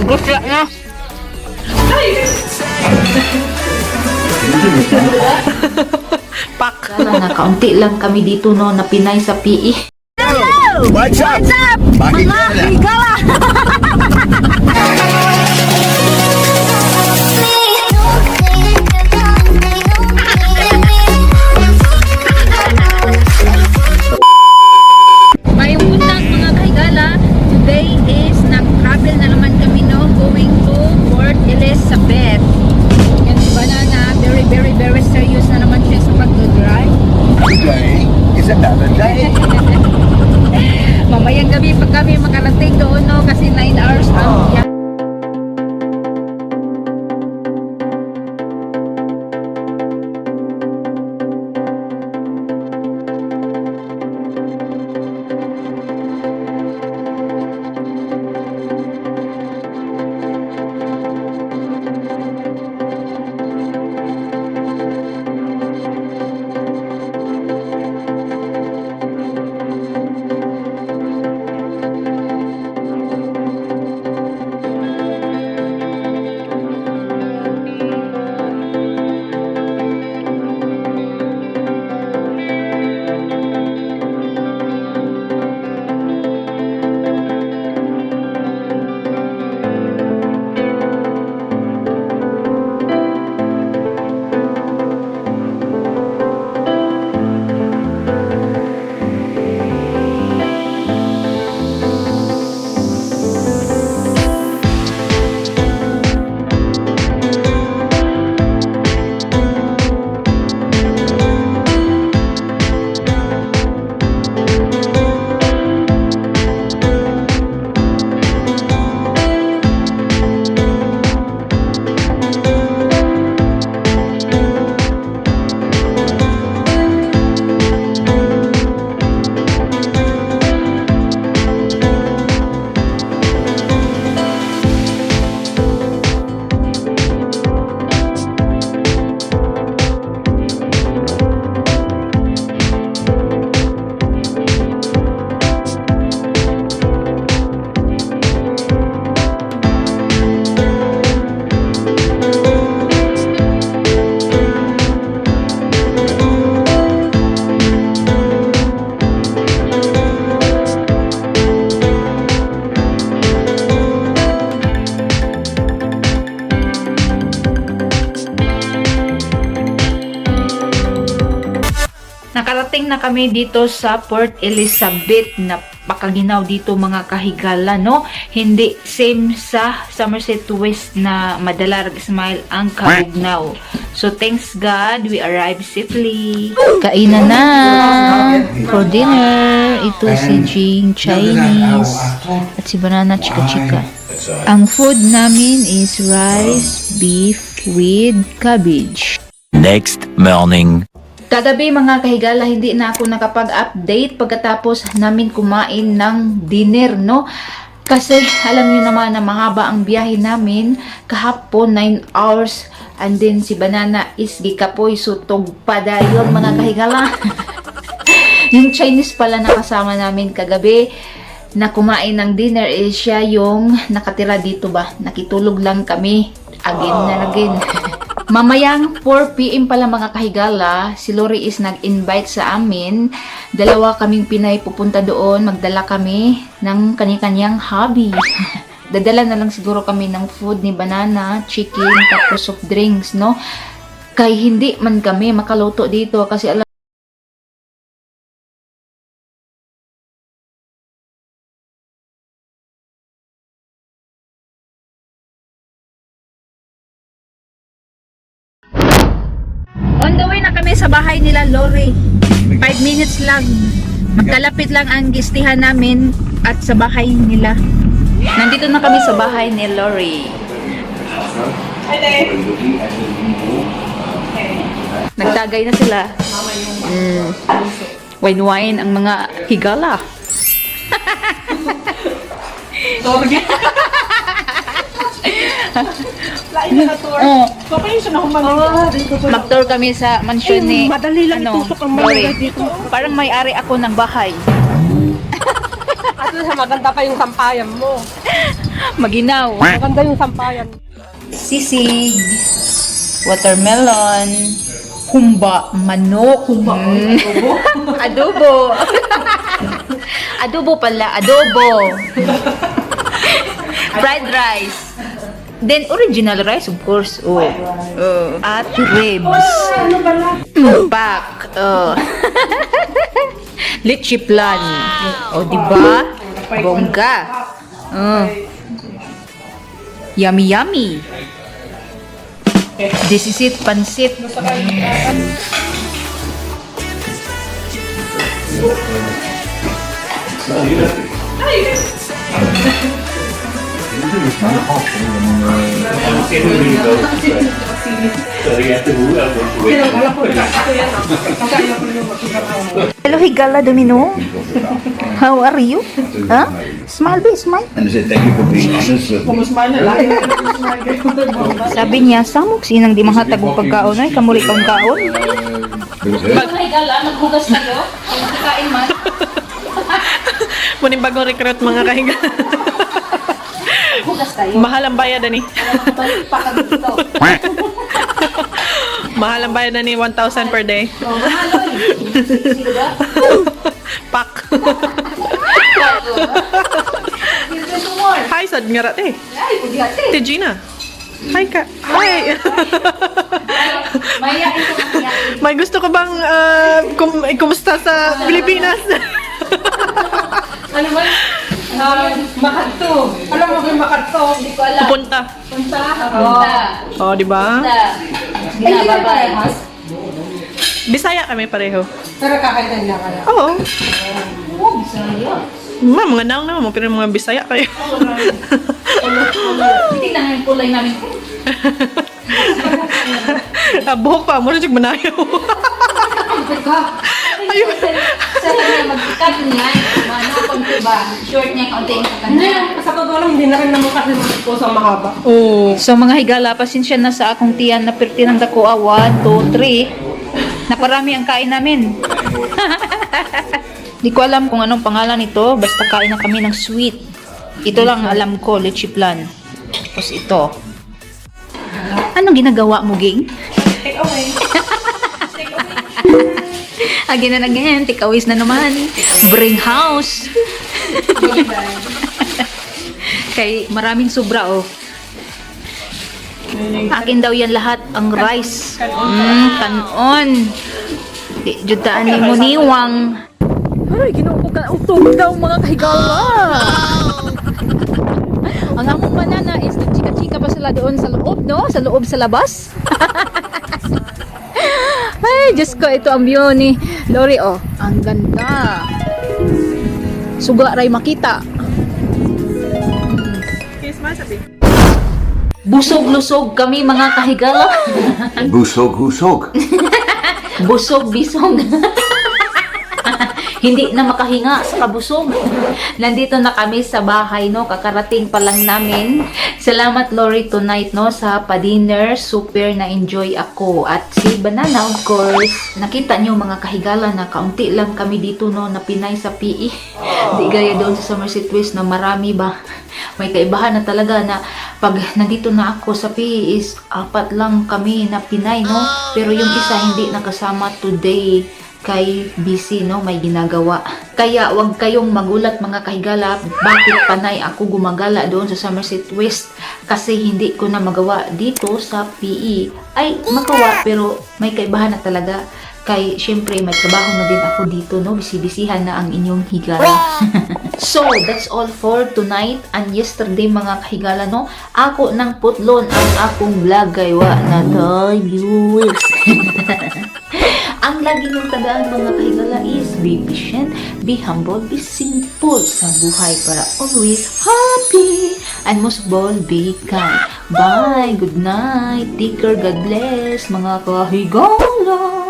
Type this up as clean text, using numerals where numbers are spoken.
Gusya na. Pak. Na kaunti lang kami dito no na Pinay sa PE. What's up? Mga higala! May utang mga kahigala. Today is nag-travel na naman kami no, going to Port Elizabeth. Yan si Banana, very serious na naman siya sa pag-drive. Today is another day. Mamayang gabi pag kami makarating doon no, kasi 9 hours ang biyahe. Nakarating na kami dito sa Port Elizabeth. Napakaginaw dito mga kahigala, no? Hindi same sa Somerset West na Madalarg Ismail ang kabugnaw. So thanks God, we arrived safely. Kainan na for dinner. Ito si Jing Chinese at si Banana Chika. Ang food namin is rice, beef with cabbage. Next morning. Kagabi mga kahigala, hindi na ako nakapag-update pagkatapos namin kumain ng dinner, no? Kasi alam niyo naman na mahaba ang biyahe namin. Kahapon 9 hours and then si Banana is gikapoy sutog pa dayon mga kahigala. Yung Chinese pala na kasama namin kagabi na kumain ng dinner is siya yung nakatira dito ba. Nakitulog lang kami again na again. Mamayang 4 PM pala mga kahigala, si Lori is nag-invite sa amin. Dalawa kaming Pinay pupunta doon, magdala kami ng kanya-kanyang hobby. Dadala na lang siguro kami ng food ni Banana, chicken, tapos soft drinks, no? Kay hindi man kami makaluto dito kasi alam on the way na kami sa bahay nila Lori. 5 minutes lang. Magkalapit lang ang gistihan namin at sa bahay nila. Nandito na kami sa bahay ni Lori. Nagtagay na sila. Wine-wine ang mga higala. Mag-tour kami sa mansion ni madali lang itusok ang mga Lori. dito. Parang may-ari ako ng bahay. Maganda pa yung sampayan mo. Maginaw. Maganda yung sampayan. Sisig, watermelon, humba, manok, adobo. Adobo pala, adobo. Fried rice. Then original rice of course. At ribs. Pak. Leche plan. Di ba? Bongga. Yummy yummy. This is it, pansit. Hello, Higala Domino. How are you? Huh? Smile, be, smile. And I said, thank you for being honest with me. Sabi niya, samok sinang di mahatag og pagkaon ay kamuli kaon kaon. Higala, maghugas kayo. Kakain man. Muning bagong recruit mga kahiga. Hugas tayo. Mahal ang bayad ni. Mahal ang bayad ni 1,000 per day. Pak. Hi, sad nga rat eh. Ti Gina. Hi ka. Hi. Maya ito maya. May gusto ka bang kumusta sa Pilipinas? Ano ba? Makadto. Alam mo kung makadto? Hindi ko alam. Pupunta. Punta. Oh, di ba? Ginababay. Bisaya kami pareho. Pero kakaitan lang kaya. Oo. Oh, Bisaya. Mga naong naman mo, pero mga Bisaya kayo. Hindi na yung kulay namin. Buhok pa, muna siya manayaw. Ayun. Sa kanya mag-cut niya. Ano kung diba? Short niya kaunti sa Hindi, kanya. sa pag-ulam, hindi na rin naman kasi magpuso ang mahaba. Oo. So mga higala, pasensya na sa akong tiyan na pirti ng dako. 1, 2, 3. Naparami ang kain namin. Di ko alam kung anong pangalan nito. Basta kain na kami ng sweet. Ito lang alam ko, leche plan. Tapos ito. Anong ginagawa mo, Ging? Take away. Again and again, takeaways na naman. Bring house. Kay maraming sobra, oh. Akin daw yan lahat, ang rice. Kanon. Di, jutaan ni mo niwang. Aray, ginoo ka utog daw mga kahigala. Ang among banana is nagchika-chika pa sila doon sa loob, no? Sa loob sa labas. Ay, Diyos ko, ito ang view ni Lori, oh. Ang ganda. Suga ray makita. Kiss mo, sabi. Busog-lusog kami mga kahigala. Busog, husog. Busog-bisog. Hindi na makahinga sa kabusog. Nandito na kami sa bahay, no? Kakarating pa lang namin. Salamat, Lori, tonight, no? Sa pa-dinner. Super na-enjoy ako. At si Banana, of course. Nakita niyo mga kahigala na kaunti lang kami dito, no? Na Pinay sa PE. Di gaya doon sa Somerset West na marami ba? May kaibahan na talaga na pag nandito na ako sa PE is 4 lang kami na Pinay, no? Pero yung isa hindi nakasama today. Kay busy, no? May ginagawa. Kaya wag kayong magulat mga kahigala. Bakit panay ako gumagala doon sa Somerset West? Kasi hindi ko na magawa dito sa PE. Ay, magawa pero may kaibahan na talaga. Kay, syempre, may trabaho na din ako dito, no? Bisibisihan na ang inyong higala. So, that's all for tonight and yesterday, mga kahigala, no? Ako ng putlon ang akong vlog, kaywa na tayo, viewers. Ang lagi niyong tandaan, mga kahigala, is be patient, be humble, be simple sa buhay para always happy. And most of all, be kind. Bye, good night, take care, God bless, mga kahigala.